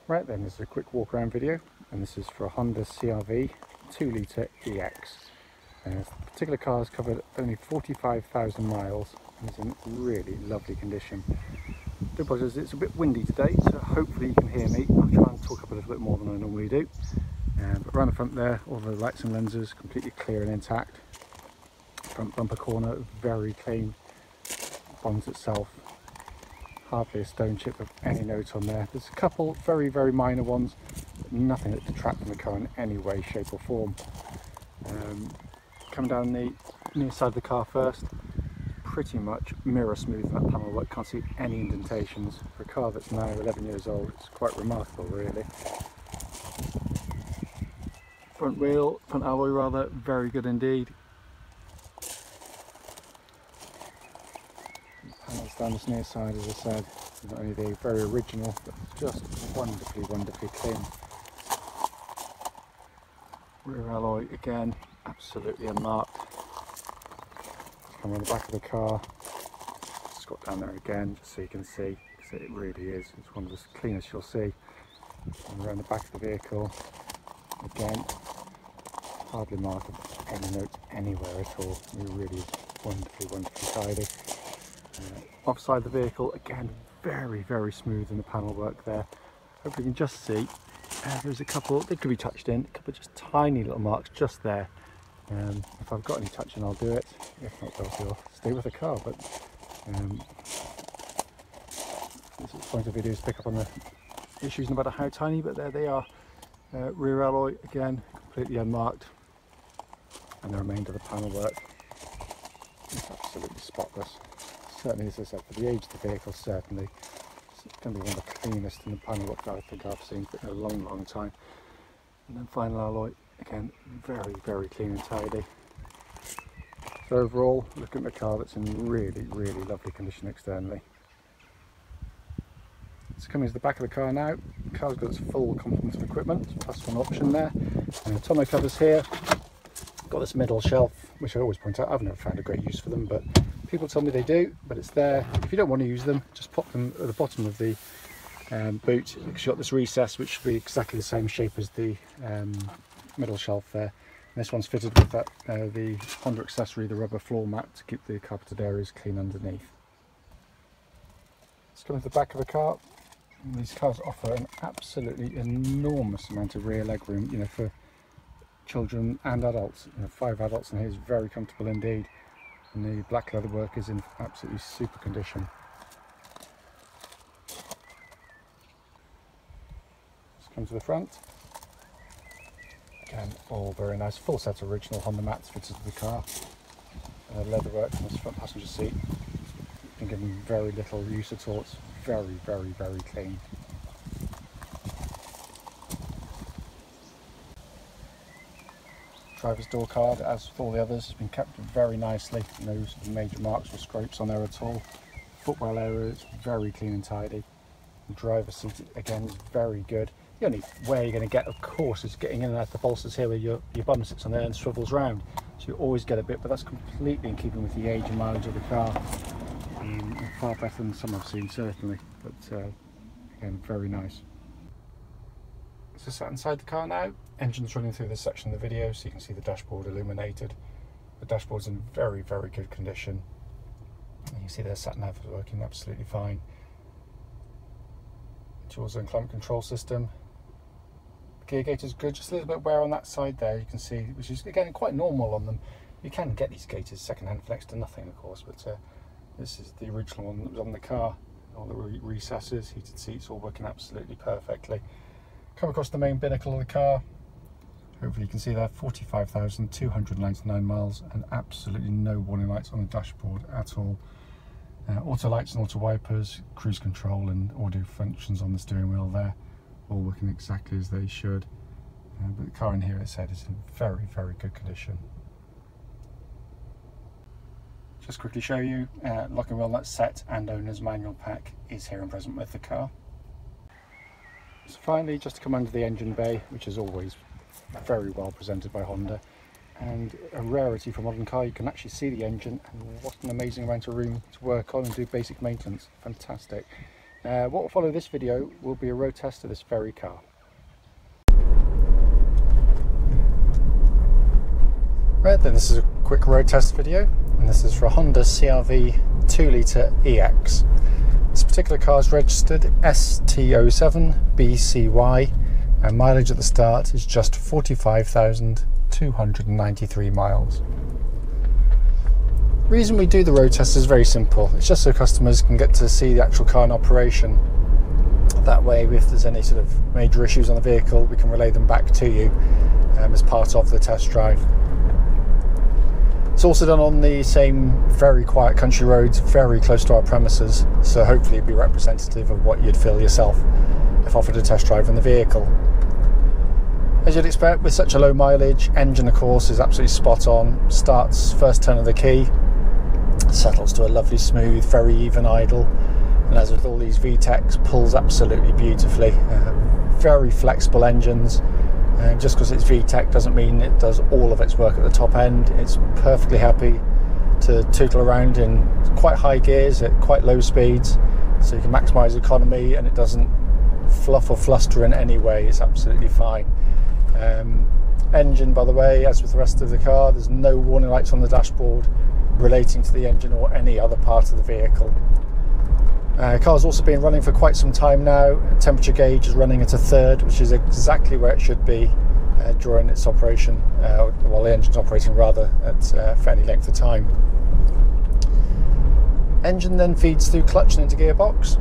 Right then, this is a quick walk around video, and this is for a Honda Cr-V 2 litre EX. This particular car has covered only 45,000 miles and is in really lovely condition. I do apologise, it's a bit windy today, so hopefully you can hear me. I'll try and talk up a little bit more than I normally do. But around the front there, all the lights and lenses completely clear and intact. Front bumper corner, very clean. Bonnet itself, hardly a stone chip of any note on there. There's a couple very minor ones, but nothing that detract from the car in any way, shape or form. Coming down the near side of the car first, pretty much mirror smooth that panel work, can't see any indentations. For a car that's now 11 years old, it's quite remarkable really. Front alloy rather, very good indeed. Panels down this near side, as I said, not only the very original, but just wonderfully clean. Rear alloy again, absolutely unmarked. Come on the back of the car, just got down there again, just so you can see, because it really is. It's one of the cleanest you'll see. And around the back of the vehicle, again, hardly marked any notes anywhere at all. It really is wonderfully tidy. Offside the vehicle, again, very smooth in the panel work there. Hopefully you can just see, there's a couple, they could be touched in, a couple of just tiny little marks just there. If I've got any touching, I'll do it. If not, I'll stay with the car. But this is point of videos pick up on the issues no matter how tiny, but there they are. Rear alloy again, completely unmarked, and the remainder of the panel work is absolutely spotless. Certainly, as I said, for the age of the vehicle, certainly it's going to be one of the cleanest in the panel work that I think I've seen in a long time. And then final alloy, again, very clean and tidy. So overall, look at the car that's in really lovely condition externally. It's coming to the back of the car now. The car's got its full complement of equipment, plus one option there. And the tonneau covers here. Got this middle shelf, which I always point out, I've never found a great use for them, but people tell me they do, but it's there. If you don't want to use them, just pop them at the bottom of the boot, because you've got this recess which should be exactly the same shape as the middle shelf there. And this one's fitted with that the Honda accessory, the rubber floor mat, to keep the carpeted areas clean underneath. Let's come to the back of the car. And these cars offer an absolutely enormous amount of rear leg room, you know, for children and adults. You know, 5 adults in here is very comfortable indeed. And the black leather work is in absolutely super condition. Let's come to the front. Again, all very nice. Full set of original Honda mats fitted to the car. Leather work on this front passenger seat. Been given very little use at all. It's very clean. Driver's door card, as with all the others, has been kept very nicely. No sort of major marks or scrapes on there at all. Footwell area is very clean and tidy. The driver's seat again is very good. The only way you're going to get, of course, is getting in and out of the bolsters here where your bum sits on there and swivels round. So you always get a bit, but that's completely in keeping with the age and mileage of the car. Far better than some I've seen, certainly. But again, very nice. So sat inside the car now, engine's running through this section of the video so you can see the dashboard illuminated. The dashboard's in very good condition. And you can see their sat nav is working absolutely fine. Dual zone climate control system. The gear gauge is good, just a little bit wear on that side there, you can see, which is again quite normal on them. You can get these gauges second hand for next to nothing, of course, but this is the original one that was on the car. All the recesses, heated seats, all working absolutely perfectly. Come across the main binnacle of the car. Hopefully you can see there, 45,299 miles and absolutely no warning lights on the dashboard at all. Auto lights and auto wipers, cruise control and audio functions on the steering wheel there, all working exactly as they should. But the car in here, as I said, is in very good condition. Just quickly show you, lock and wheel nut set and owner's manual pack is here and present with the car. So finally, just to come under the engine bay, which is always very well presented by Honda, and a rarity for a modern car, you can actually see the engine, and what an amazing amount of room to work on and do basic maintenance. Fantastic. What will follow this video will be a road test of this very car. Right then, this is a quick road test video, and this is for a Honda Cr-V 2-litre EX. This particular car is registered ST07BCY, and mileage at the start is just 45,293 miles. The reason we do the road test is very simple. It's just so customers can get to see the actual car in operation. That way, if there's any sort of major issues on the vehicle, we can relay them back to you as part of the test drive. It's also done on the same very quiet country roads, very close to our premises, so hopefully it'll be representative of what you'd feel yourself if offered a test drive in the vehicle. As you'd expect, with such a low mileage, engine of course is absolutely spot on. Starts first turn of the key, settles to a lovely smooth, very even idle, and as with all these VTECs, pulls absolutely beautifully. Very flexible engines. Just because it's VTEC doesn't mean it does all of its work at the top end. It's perfectly happy to tootle around in quite high gears at quite low speeds, so you can maximise economy, and it doesn't fluff or fluster in any way. It's absolutely fine. Engine, by the way, as with the rest of the car, there's no warning lights on the dashboard relating to the engine or any other part of the vehicle. The car's also been running for quite some time now. Temperature gauge is running at a third, which is exactly where it should be during its operation, while the engine's operating rather, at a fairly length of time. Engine then feeds through clutch and into gearbox.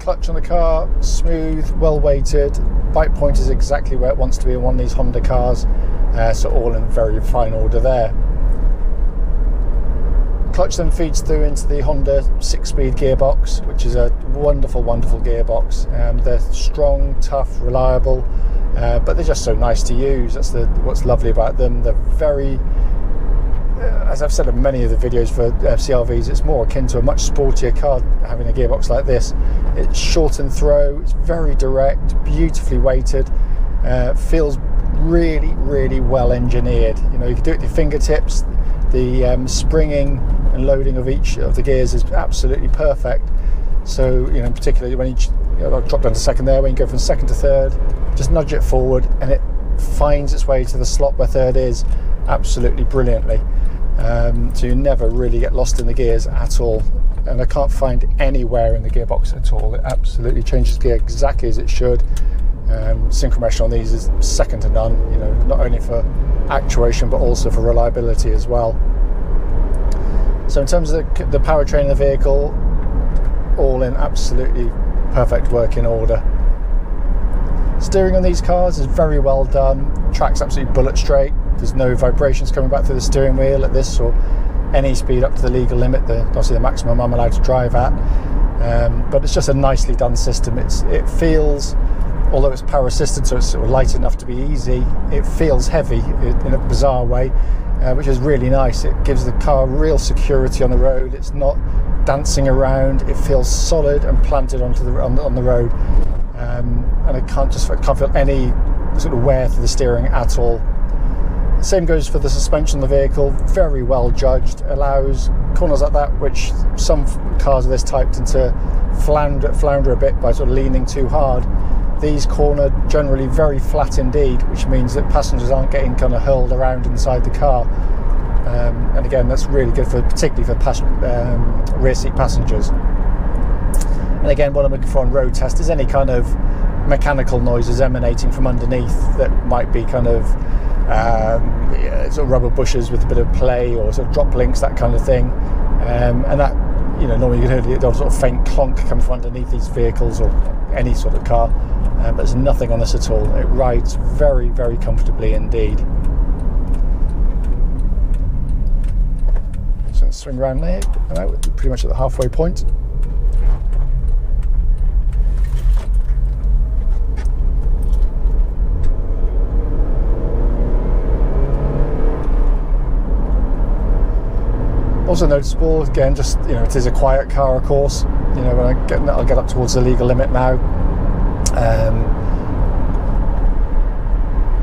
Clutch on the car, smooth, well weighted. Bike point is exactly where it wants to be in one of these Honda cars, so all in very fine order there. Clutch then feeds through into the Honda 6-speed gearbox, which is a wonderful, wonderful gearbox. They're strong, tough, reliable, but they're just so nice to use. That's what's lovely about them. They're very, as I've said in many of the videos for CR-Vs, it's more akin to a much sportier car having a gearbox like this. It's short and throw, it's very direct, beautifully weighted, feels really, really well engineered. You know, you can do it with your fingertips. The springing and loading of each of the gears is absolutely perfect. So, you know, particularly when I'll drop down to second there, when you go from second to third, just nudge it forward and it finds its way to the slot where third is absolutely brilliantly. So you never really get lost in the gears at all. And I can't find anywhere in the gearbox at all. It absolutely changes gear exactly as it should. Synchromesh on these is second to none, you know, not only for actuation but also for reliability as well. So in terms of the powertrain of the vehicle, all in absolutely perfect working order. Steering on these cars is very well done, track's absolutely bullet straight, there's no vibrations coming back through the steering wheel at this or any speed up to the legal limit, obviously the maximum I'm allowed to drive at, but it's just a nicely done system. It feels, although it's power assisted, so it's sort of light enough to be easy, it feels heavy in a bizarre way, which is really nice. It gives the car real security on the road. It's not dancing around. It feels solid and planted on the road, and I can't feel any sort of wear through the steering at all. The same goes for the suspension of the vehicle. Very well judged. Allows corners like that, which some cars of this type tend to flounder a bit by sort of leaning too hard. These corner generally very flat indeed, which means that passengers aren't getting kind of hurled around inside the car. And again, that's really good particularly for rear seat passengers. And again, what I'm looking for on road test is any kind of mechanical noises emanating from underneath that might be kind of sort of rubber bushes with a bit of play or sort of drop links, that kind of thing. And that, you know, normally you can hear the sort of faint clonk coming from underneath these vehicles or any sort of car, but there's nothing on this at all. It rides very, very comfortably indeed. So let's swing around there, pretty much at the halfway point. Also noticeable, again, just, you know, it is a quiet car, of course. You know, when I'll get up towards the legal limit now.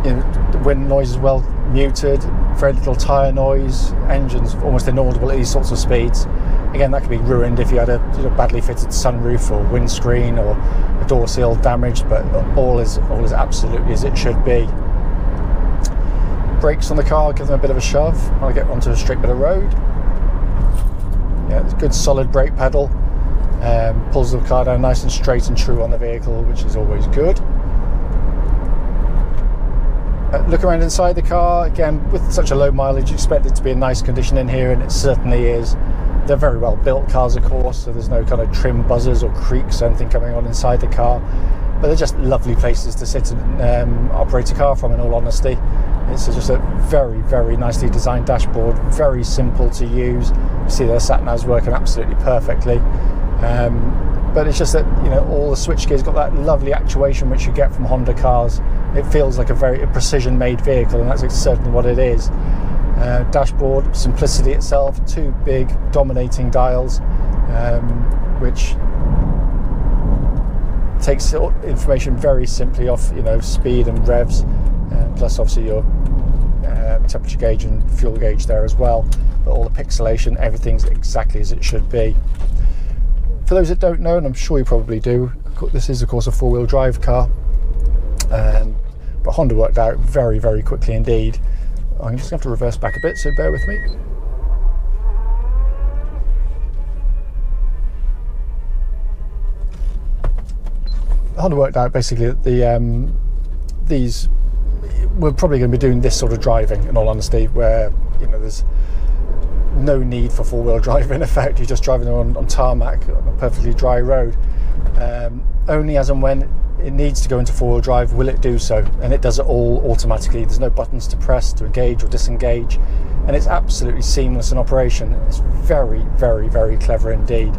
You know, the wind noise is well muted, very little tyre noise, engine's almost inaudible at these sorts of speeds. Again, that could be ruined if you had a badly fitted sunroof or windscreen or a door seal damaged, but all is absolutely as it should be. Brakes on the car, give them a bit of a shove when I get onto a straight bit of road. Yeah, it's a good solid brake pedal. Pulls the car down nice and straight and true on the vehicle, which is always good. Look around inside the car. Again, with such a low mileage, you expect it to be in nice condition in here, and it certainly is. They're very well built cars, of course, so there's no kind of trim buzzers or creaks or anything coming on inside the car, but they're just lovely places to sit and operate a car from, in all honesty. It's just a very, very nicely designed dashboard, very simple to use. You see the sat-nav's working absolutely perfectly. But it's just that, all the switch gears got that lovely actuation which you get from Honda cars. It feels like a very precision-made vehicle, and that's certainly what it is. Dashboard, simplicity itself, two big dominating dials, which takes information very simply off, speed and revs, plus obviously your temperature gauge and fuel gauge there as well. But all the pixelation, everything's exactly as it should be. For those that don't know, and I'm sure you probably do, this is of course a four-wheel drive car, but Honda worked out very, very quickly indeed. I'm just going to have to reverse back a bit, so bear with me. Honda worked out basically that these we're probably going to be doing this sort of driving, in all honesty, where there's no need for four-wheel drive. In effect, you're just driving on tarmac on a perfectly dry road. Only as and when it needs to go into four-wheel drive will it do so, and it does it all automatically. There's no buttons to press to engage or disengage, and it's absolutely seamless in operation. It's very, very, very clever indeed.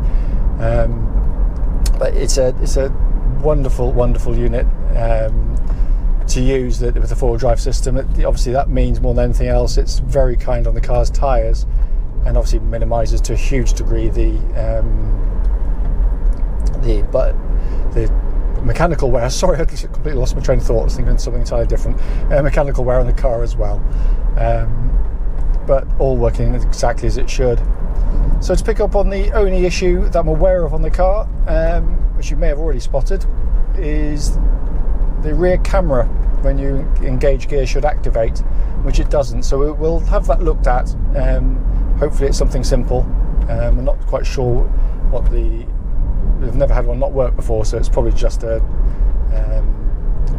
But it's a wonderful, wonderful unit to use with the four-wheel drive system. Obviously that means more than anything else, it's very kind on the car's tyres, and obviously minimises to a huge degree the mechanical wear. Sorry, I completely lost my train of thought. I was thinking something entirely different. Mechanical wear on the car as well, but all working exactly as it should. So to pick up on the only issue that I'm aware of on the car, which you may have already spotted, is the rear camera when you engage gear should activate, which it doesn't. So we'll have that looked at. Hopefully it's something simple. I'm not quite sure what we've never had one not work before, so it's probably just a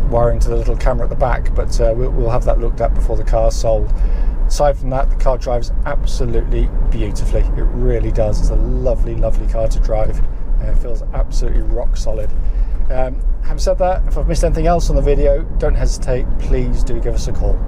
wiring to the little camera at the back, but we'll have that looked at before the car's sold. Aside from that, the car drives absolutely beautifully. It really does. It's a lovely, lovely car to drive. It feels absolutely rock solid. Having said that, if I've missed anything else on the video, don't hesitate, please do give us a call.